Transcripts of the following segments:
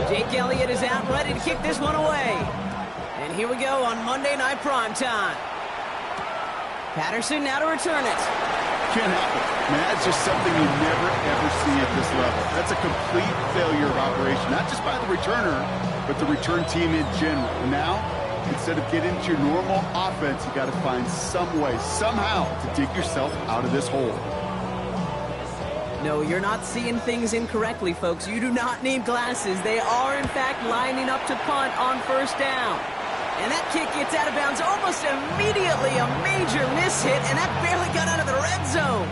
Jake Elliott is out ready to kick this one away. And here we go on Monday Night Primetime. Patterson now to return it. Can't help it. Man, that's just something you never, ever see at this level. That's a complete failure of operation, not just by the returner, but the return team in general. And now, instead of getting to your normal offense, you got to find some way, somehow, to dig yourself out of this hole. No, you're not seeing things incorrectly, folks. You do not need glasses. They are, in fact, lining up to punt on first down. And that kick gets out of bounds almost immediately. A major miss hit, and that barely got out of the red zone.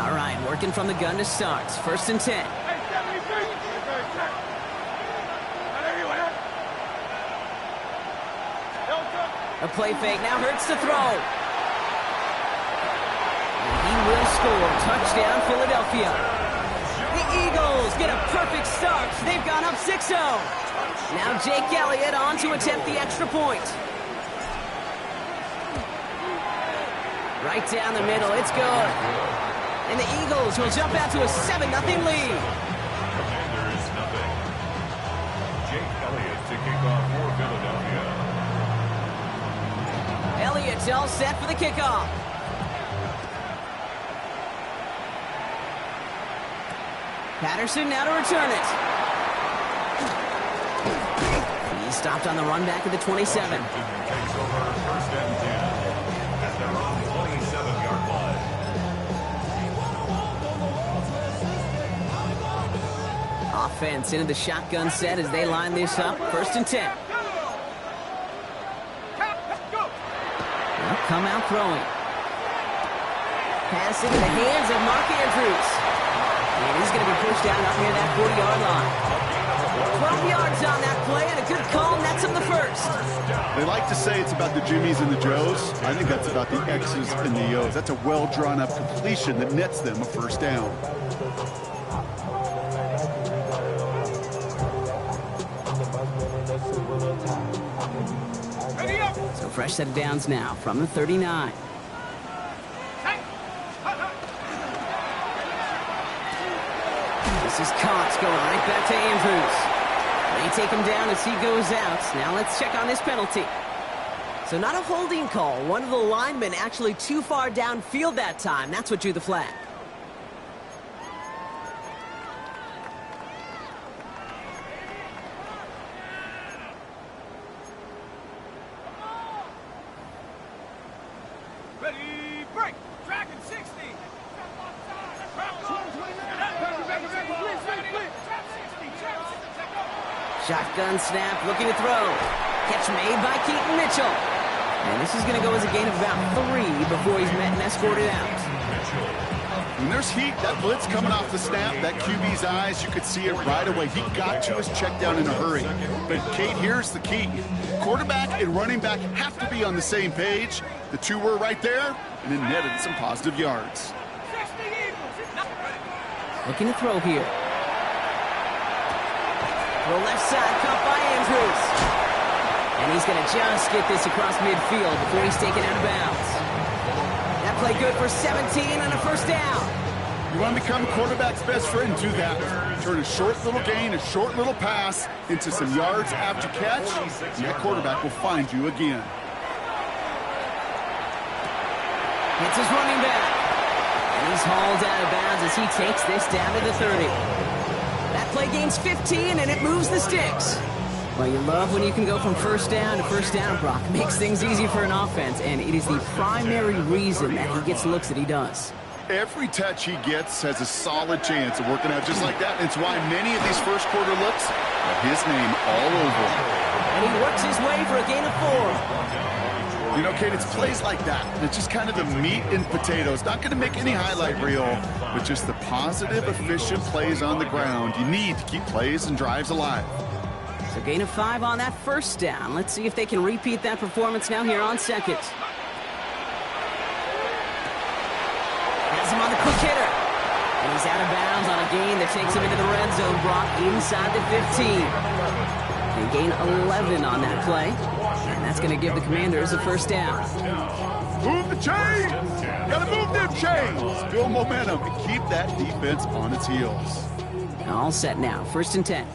All right, working from the gun to start. First and 10. A play fake now hurts to throw. And he will score. Touchdown, Philadelphia. The Eagles get a perfect start. They've gone up 6-0. Now Jake Elliott on to attempt the extra point. Right down the middle, it's good. And the Eagles will jump out to a 7-0 lead. Commanders nothing. Jake Elliott to kick off for Philadelphia. Elliott's all set for the kickoff. Patterson now to return it. He stopped on the run back at the 27. Takes over first and 10 at their own 27-yard line. Offense into the shotgun set as they line this up. First and 10. They'll come out throwing. Pass into the hands of Mark Andrews. And he's going to be pushed down up near that 40-yard line. 12 yards on that play, and a good call nets him the first. They like to say it's about the Jimmies and the Joes. I think that's about the X's and the O's. That's a well-drawn-up completion that nets them a first down. So fresh set of downs now from the 39. This is Cox going right back to Andrews. They take him down as he goes out. Now let's check on this penalty. So not a holding call. One of the linemen actually too far downfield that time. That's what drew the flag. Ready, break. Dragon 60. Shotgun snap, looking to throw. Catch made by Keaton Mitchell. And this is going to go as a gain of about 3 before he's met and escorted out. When there's heat, that blitz coming off the snap, that QB's eyes, you could see it right away. He got to his check down in a hurry. But, Kate, here's the key. Quarterback and running back have to be on the same page. The two were right there, and it netted some positive yards. Looking to throw here. Throw left side, caught by Andrews. And he's going to just get this across midfield before he's taken out of bounds. That play good for 17 and a first down. You want to become a quarterback's best friend, do that. Turn a short little gain, a short little pass into some yards after catch, and that quarterback will find you again. It's his running back. And he's hauled out of bounds as he takes this down to the 30. That play gains 15, and it moves the sticks. Well, you love when you can go from first down to first down, Brock. Makes things easy for an offense, and it is the primary reason that he gets looks that he does. Every touch he gets has a solid chance of working out just like that. It's why many of these first quarter looks have his name all over them. And he works his way for a gain of 4. You know, Kate, it's plays like that. It's just kind of the meat and potatoes. Not going to make any highlight reel, but just the positive, efficient plays on the ground. You need to keep plays and drives alive. So gain of 5 on that first down. Let's see if they can repeat that performance now here on second. Has him on the quick hitter. And he's out of bounds on a gain that takes him into the red zone, Brock, inside the 15. They gain 11 on that play. And that's going to give the Commanders a first down. Move the chains! Gotta move them chains! Build momentum and keep that defense on its heels. All set now. 1st and 10.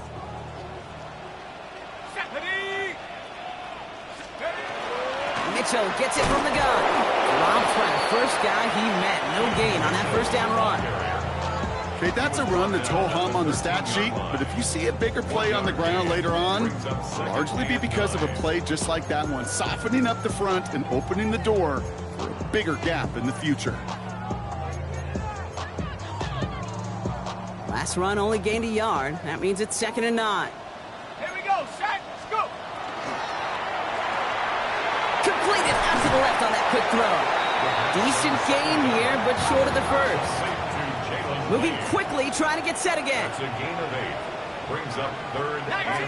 Mitchell gets it from the gun. Dropped by the first guy he met. No gain on that 1st down run. Okay, that's a run that's ho-hum on the stat sheet, but if you see a bigger play on the ground later on, it'll largely be because of a play just like that one, softening up the front and opening the door for a bigger gap in the future. Last run only gained a yard. That means it's 2nd and 9. Here we go, set, let's go. Completed out to the left on that quick throw. Decent gain here, but short of the first. Moving quickly, trying to get set again. It's a gain of 8. Brings up 3rd and 2.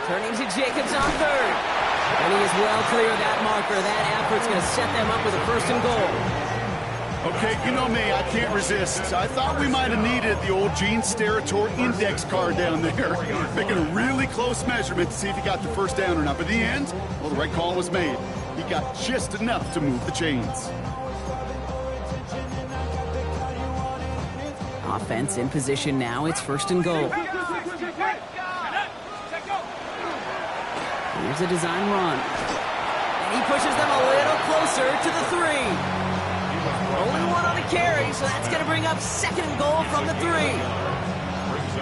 Turning to Jacobs on 3rd. And he is well clear of that marker. That effort's going to set them up with a 1st and goal. Okay, you know me, I can't resist. I thought we might have needed the old Gene Steratore index card down there, making a really close measurement to see if he got the 1st down or not. But in the end, well, the right call was made. He got just enough to move the chains. Offense in position now. It's 1st and goal. Here's a design run. And he pushes them a little closer to the 3. Only one on the carry, so that's going to bring up 2nd and goal from the 3.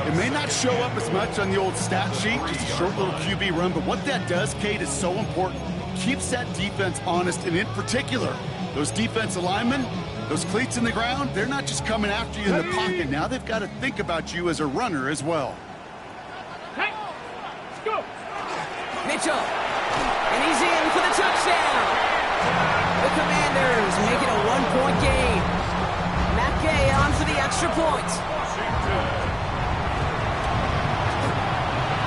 It may not show up as much on the old stat sheet, just a short little QB run, but what that does, Kate, is so important. Keeps that defense honest, and in particular, those defensive linemen, those cleats in the ground, they're not just coming after you in the pocket. Now they've got to think about you as a runner as well. Let's go. Mitchell, and he's in for the touchdown. The Commanders make it a 1-point game. Matt Gay on for the extra point.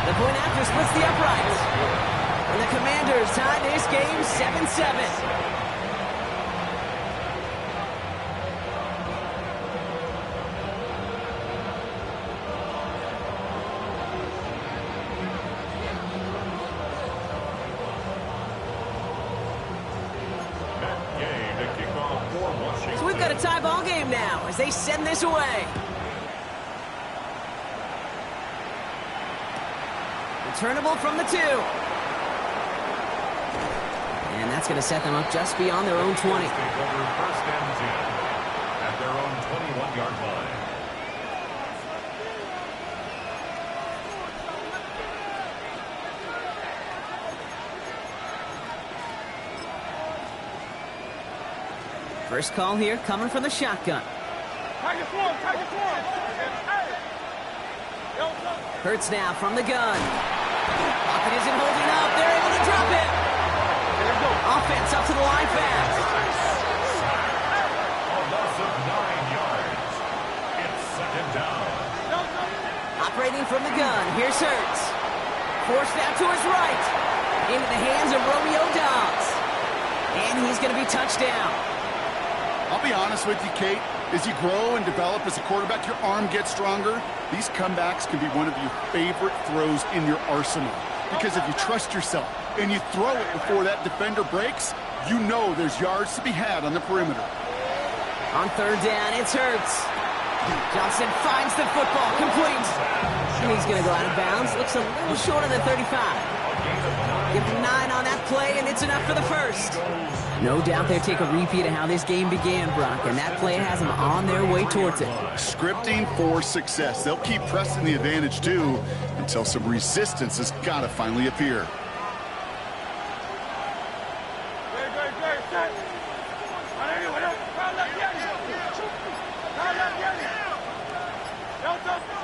The point after splits the uprights. And the Commanders tie this game 7-7. So we've got a tie ball game now as they send this away. Returnable from the 2. And that's going to set them up just beyond their own 20. 1st and 10 at their own 21-yard line. First call here coming from the shotgun. Hurts now from the gun. Pocket isn't holding up. They're able to drop it. Offense up to the line fast. A loss of 9 yards. It's 2nd down. Operating from the gun. Here's Hurts. Forced out to his right. Into the hands of Romeo Dobbs. And he's going to be touched down. I'll be honest with you, Kate. As you grow and develop as a quarterback, your arm gets stronger. These comebacks can be one of your favorite throws in your arsenal. Because if you trust yourself and you throw it before that defender breaks, you know there's yards to be had on the perimeter. On 3rd down, it's Hurts. Johnson finds the football, complete. And he's going to go out of bounds. Looks a little short of the 35. Give him 9 on that play, and it's enough for the 1st. No doubt they'll take a repeat of how this game began, Brock, and that play has them on their way towards it. Scripting for success. They'll keep pressing the advantage, too, until some resistance has got to finally appear.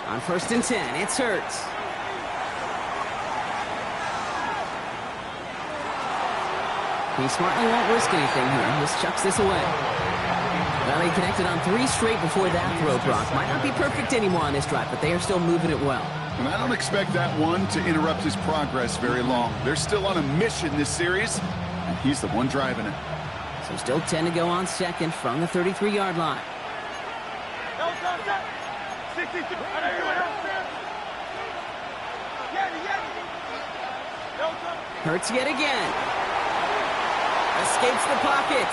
On 1st and 10, it's Hurts. He smartly won't risk anything here. Just chucks this away. Well, he connected on 3 straight before that throw, Brock. Might not be perfect anymore on this drive, but they are still moving it well. And I don't expect that one to interrupt his progress very long. They're still on a mission this series, and he's the one driving it. So still 10 to go on 2nd from the 33-yard line. Hurts yet again. Escapes the pocket.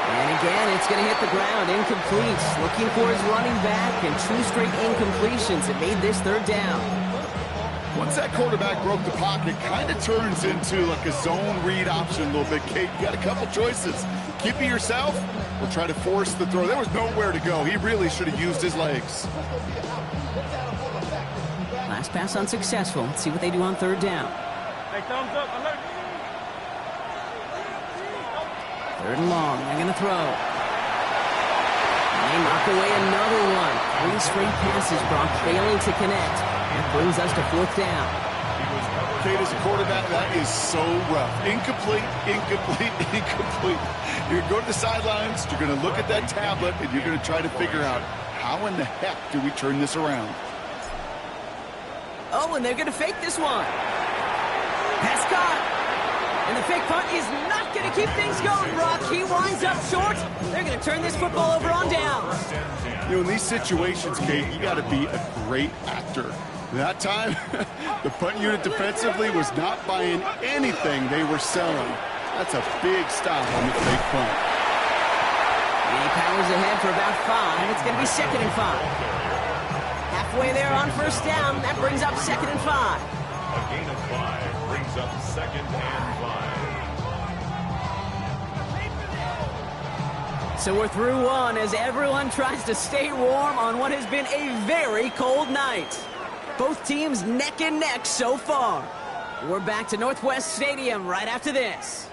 And again, it's going to hit the ground. Incomplete. Looking for his running back, and 2 straight incompletions. It made this 3rd down. Once that quarterback broke the pocket, kind of turns into like a zone read option a little bit. Kate, you got a couple choices. Keep it yourself or try to force the throw. There was nowhere to go. He really should have used his legs. Last pass unsuccessful. Let's see what they do on 3rd down. Hey, thumbs up. Alert. 3rd and long. They're going to throw. They knock away another one. 3 straight passes. Brock failing to connect. That brings us to 4th down. Kate, as a quarterback, that is so rough. Incomplete, incomplete, incomplete. You're going to go to the sidelines, you're going to look at that tablet, and you're going to try to figure out how in the heck do we turn this around. Oh, and they're going to fake this one. Pass caught. And the fake punt is not going to keep things going, Brock. He winds up short. They're going to turn this football over on down. You know, in these situations, Kate, you got to be a great actor. That time, the punt unit defensively was not buying anything they were selling. That's a big stop on the fake punt. And he powers ahead for about 5. It's going to be 2nd and 5. Halfway there on 1st down. That brings up 2nd and 5. A gain of 5 brings up 2nd and 5. So we're through 1 as everyone tries to stay warm on what has been a very cold night. Both teams neck and neck so far. We're back to Northwest Stadium right after this.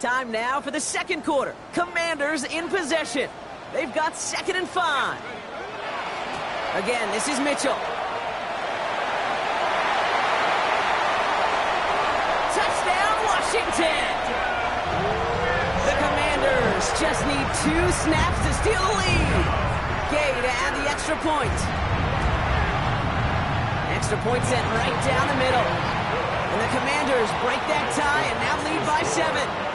Time now for the 2nd quarter. Commanders in possession. They've got 2nd and 5. Again, this is Mitchell. Touchdown, Washington! The Commanders just need 2 snaps to steal the lead. Gay to add the extra point. Extra point sent right down the middle. And the Commanders break that tie and now lead by 7.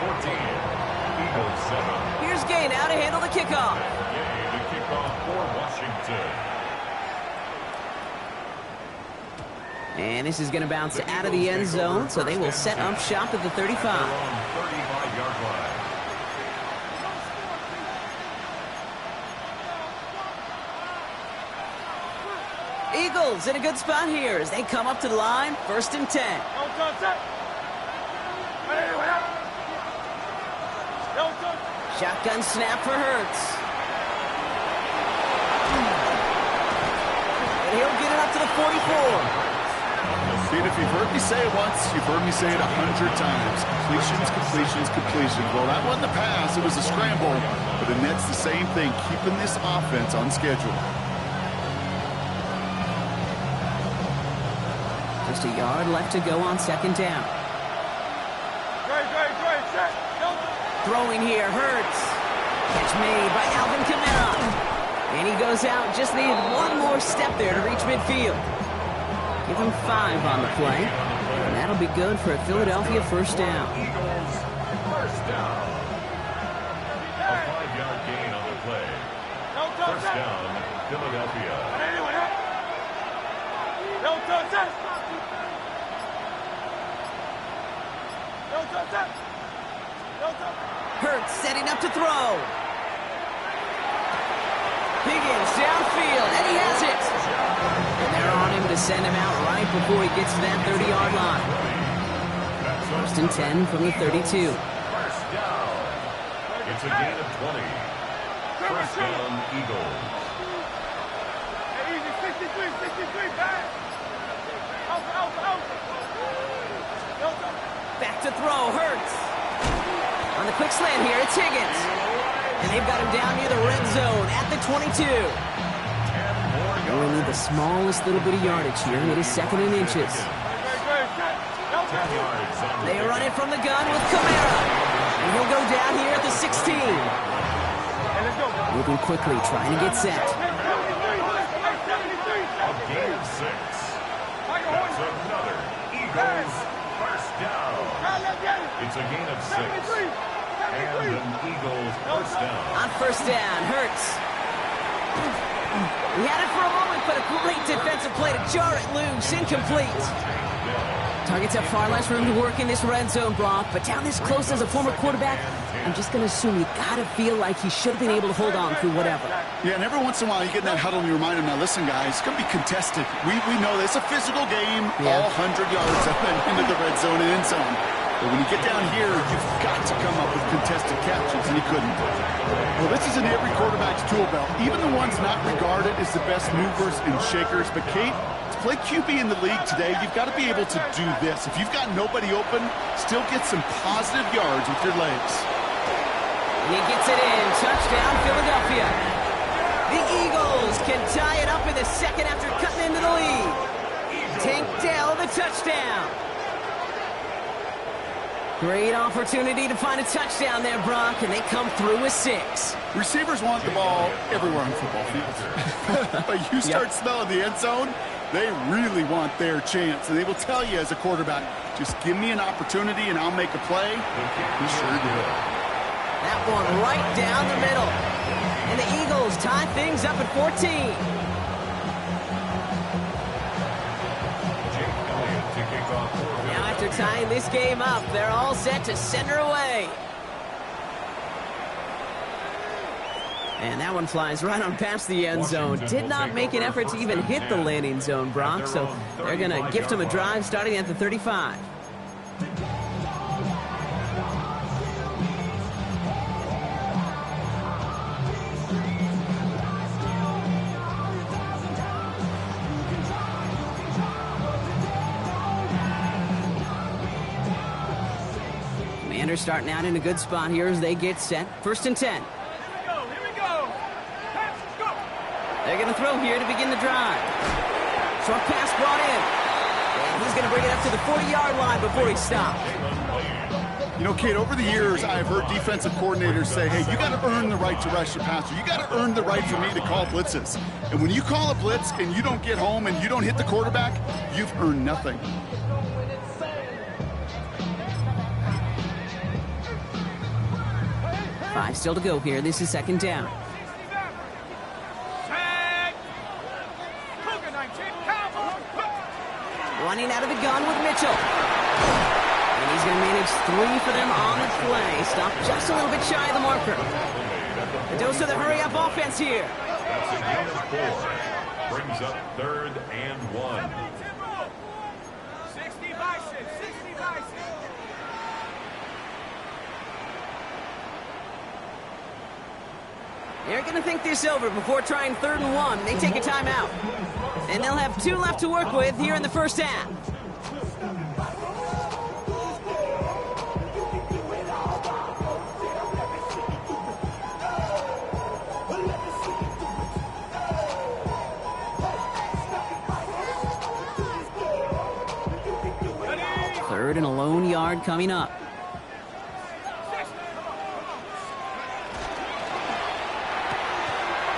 14, Eagles 7. Here's Gay now to handle the kickoff. Gay to kick off for Washington. And this is going to bounce out of the end zone, so they will set up shop at the 35. 35-yard line. Eagles in a good spot here as they come up to the line, 1st and 10. Shotgun snap for Hurts. And he'll get it up to the 44. Pete, if you've heard me say it once, you've heard me say it 100 times. Completions, completions, completions. Well, that wasn't a pass. It was a scramble. But the net's the same thing, keeping this offense on schedule. Just a yard left to go on 2nd down. Throwing here, Hurts. Catch made by Alvin Kamara. And he goes out. Just needed 1 more step there to reach midfield. Give him 5 on the play. And that'll be good for a Philadelphia 1st down. Eagles 1st down. A 5-yard gain on the play. 1st down, Philadelphia. Hurts setting up to throw. Higgins downfield, and he has it. And they're on him to send him out right before he gets to that 30-yard line. 1st and 10 from the 32. 1st down. It's a gain of 20. 1st down, Eagles. Easy, 63, back. Out. Back to throw, Hurts. On the quick slant here, it's Higgins. And they've got him down near the red zone at the 22. And we need the smallest little bit of yardage here. It is 2nd and inches. They run it from the gun with Kamara. And he'll go down here at the 16. moving quickly, trying to get set. A gain of 6. That's another Eagles first down. It's a gain of 6. And an Eagles first down. On first down, Hurts. He had it for a moment, but a great defensive play to jar it loose. Incomplete. Targets have far less room to work in this red zone, Brock, but down this close as a former quarterback, I'm just going to assume you got to feel like he should have been able to hold on through whatever. Yeah, and every once in a while you get in that huddle and you remind him, now listen, guys, it's going to be contested. We know this. It's a physical game, all 100 yards up and into the red zone and end zone. But when you get down here, you've got to come up with contested catches, and he couldn't. Well, this is in every quarterback's tool belt, even the ones not regarded as the best movers and shakers. But, Kate, to play QB in the league today, you've got to be able to do this. If you've got nobody open, still get some positive yards with your legs. He gets it in. Touchdown, Philadelphia. The Eagles can tie it up in the second after cutting into the lead. Tank Dell, the touchdown. Great opportunity to find a touchdown there, Brock, and they come through with 6. Receivers want the ball everywhere on football fields. But you start smelling the end zone, they really want their chance. And they will tell you as a quarterback, just give me an opportunity and I'll make a play. He sure did. That one right down the middle. And the Eagles tie things up at 14. Now after tying this game up, they're all set to send her away. And that one flies right on past the end zone. Did not make an effort to even hit the landing zone, Brock, so they're going to gift him a drive starting at the 35. Commanders starting out in a good spot here as they get set. 1st and 10. They're going to throw here to begin the drive. Short pass brought in. And he's going to bring it up to the 40-yard line before he stops. You know, Kate, over the years, I've heard defensive coordinators say, hey, you got to earn the right to rush the passer. You got to earn the right for me to call blitzes. And when you call a blitz and you don't get home and you don't hit the quarterback, you've earned nothing. Five still to go here. This is 2nd down. Running out of the gun with Mitchell. And he's going to manage 3 for them on the play. Stopped just a little bit shy of the marker. A dose of the hurry-up offense here. That's a gain of 4. Brings up 3rd and 1. 60 bison, 60 bison. They're going to think this over before trying 3rd and 1. They take a timeout. And they'll have 2 left to work with here in the first half. Third and a lone yard coming up.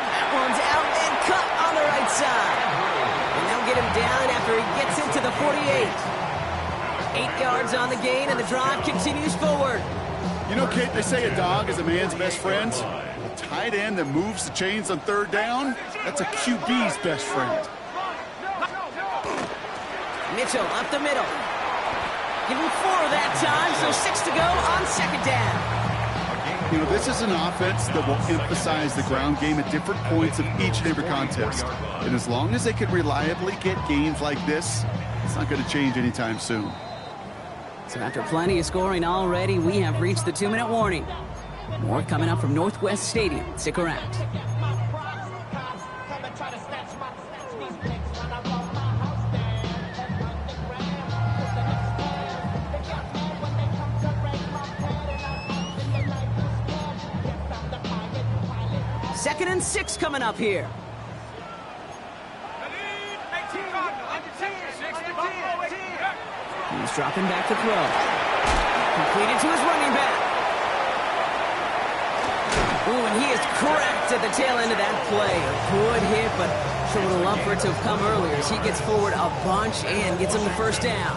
That one's out and cut on the right side. And they'll get him down after he gets into the 48. 8 yards on the gain, and the drive continues forward. You know, Kate, they say a dog is a man's best friend. A tight end that moves the chains on 3rd down, that's a QB's best friend. Mitchell up the middle. Give him 4 that time, so 6 to go on 2nd down. You know, this is an offense that will emphasize the ground game at different points of each and every contest. And as long as they can reliably get gains like this, it's not going to change anytime soon. So after plenty of scoring already, we have reached the 2-minute warning. More coming up from Northwest Stadium. Stick around. Second and 6 coming up here. He's dropping back to throw. Completed to his running back. Ooh, and he is cracked at the tail end of that play. A good hit, but sure would have loved for it to have come earlier as he gets forward a bunch and gets him the first down.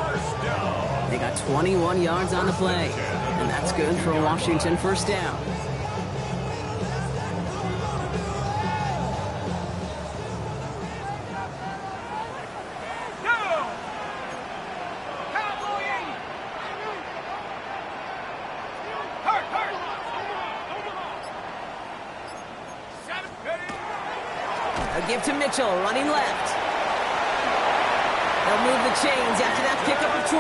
They got 21 yards on the play, and that's good for a Washington first down. Give to Mitchell, running left. They'll move the chains after that pickup of 12.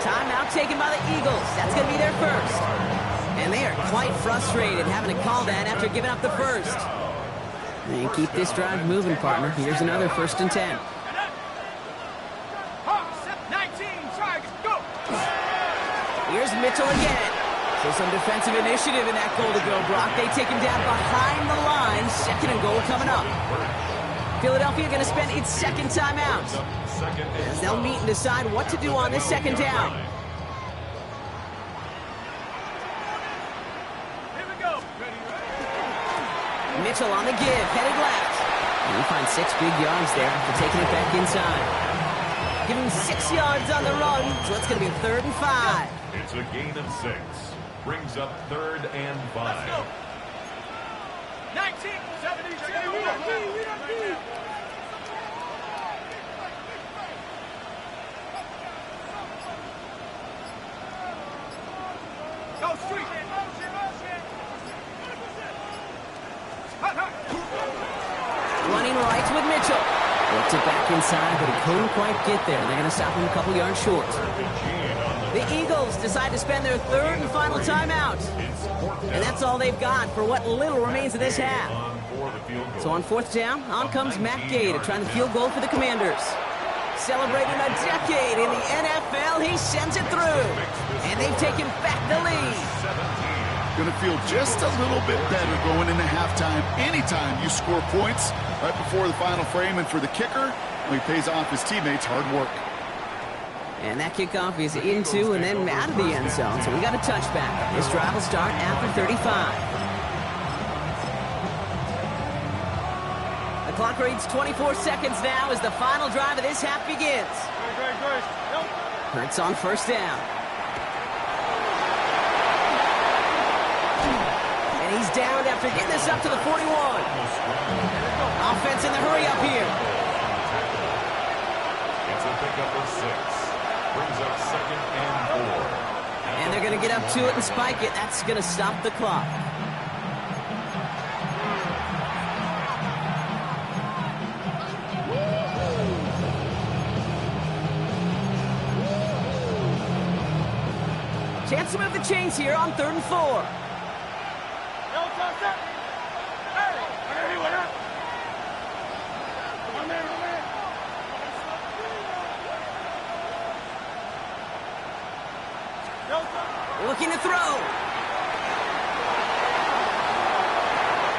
Timeout taken by the Eagles. That's going to be their first. And they are quite frustrated having to call that after giving up the first. And keep this drive moving, partner. Here's another 1st and 10. 19, Tigers, go! Here's Mitchell again. So some defensive initiative in that goal to go, Brock. They take him down behind the line. 2nd and goal coming up. Philadelphia going to spend its 2nd timeout as they'll meet and decide what to do on this 2nd down. Here we go. Mitchell on the give, headed left. And he finds 6 big yards there after taking it back inside. Give him 6 yards on the run, so it's going to be 3rd and 5. It's a gain of 6. Brings up 3rd and 5. 19, 70, go street. Running right with Mitchell. Worked it back inside, but he couldn't quite get there. They're going to stop him a couple yards short. The Eagles decide to spend their 3rd and final timeout. And that's all they've got for what little remains of this half. So on 4th down, on comes Matt Gay to try the field goal for the Commanders. Celebrating a decade in the NFL, he sends it through. And they've taken back the lead. Going to feel just a little bit better going into halftime anytime you score points right before the final frame. And for the kicker, he pays off his teammates' hard work. And that kickoff is into and then out of the end zone. So we got a touchback. This drive will start after 35. The clock reads 24 seconds now as the final drive of this half begins. Hurts on 1st down. And he's downed after getting this up to the 41. Offense in the hurry up here. It's a pickup of 6. Brings up 2nd and 4. And they're going to get up to it and spike it. That's going to stop the clock. Chance to move the chains here on 3rd and 4. Looking to throw.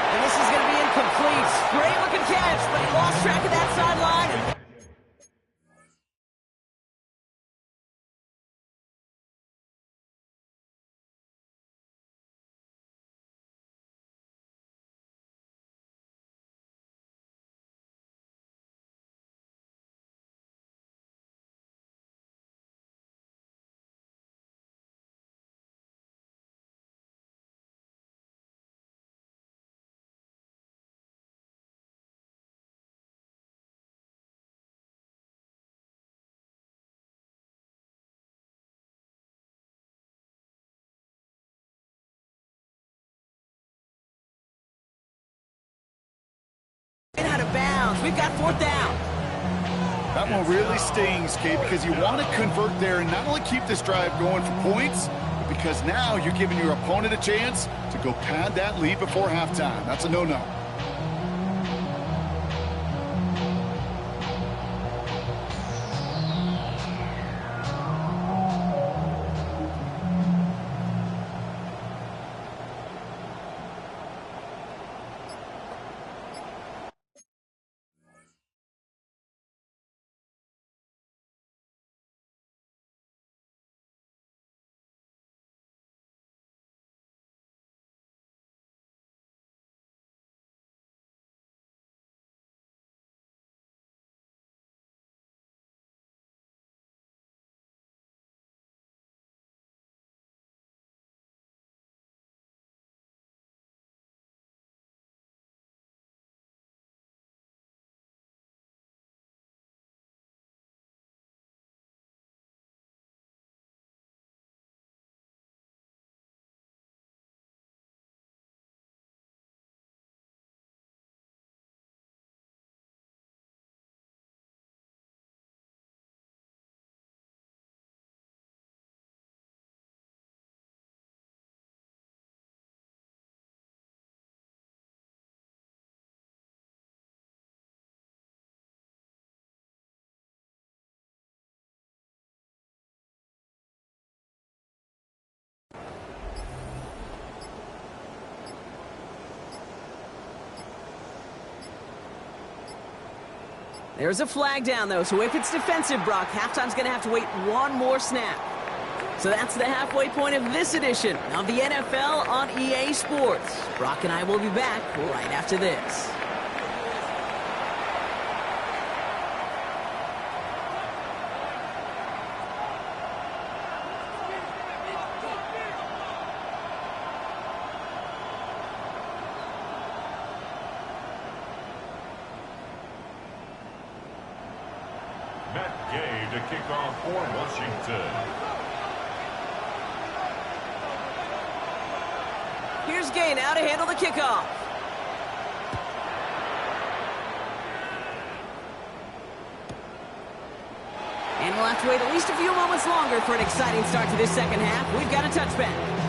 And this is going to be incomplete. Great looking catch, but he lost track of that sideline. Out of bounds. We've got 4th down. That one really stings, Kate, because you want to convert there and not only keep this drive going for points, but because now you're giving your opponent a chance to go pad that lead before halftime. That's a no-no. There's a flag down, though, so if it's defensive, Brock, halftime's going to have to wait one more snap. So that's the halfway point of this edition of the NFL on EA Sports. Brock and I will be back right after this. To kick off for Washington. Here's Gay now to handle the kickoff. And we'll have to wait at least a few moments longer for an exciting start to this second half. We've got a touchback.